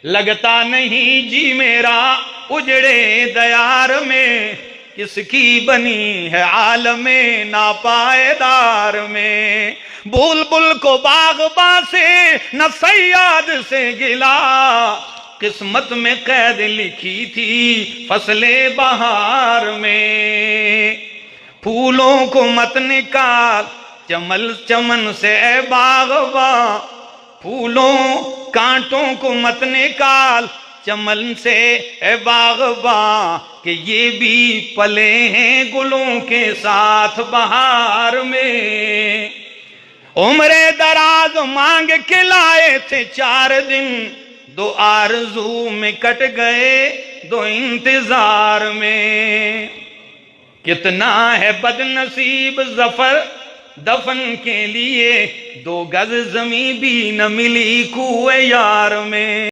لگتا نہیں جی میرا اجڑے دیار میں، کس کی بنی ہے عالم ناپائیدار میں۔ بلبل کو باغباں سے نہ صیاد سے گلا، قسمت میں قید لکھی تھی فصل بہار میں۔ پھولوں کو مت نکال چمن سے اے باغباں، پھولوں کانٹوں کو مت نکال چمن سے اے باغباں، کہ یہ بھی پلے ہیں گلوں کے ساتھ بہار میں۔ عمر دراز مانگ کے لائے تھے 4 دن، 2 آرزو میں کٹ گئے 2 انتظار میں۔ کتنا ہے بد نصیب ظفر دفن کے لیے، 2 گز زمیں بھی نہ ملی کوہ یار میں۔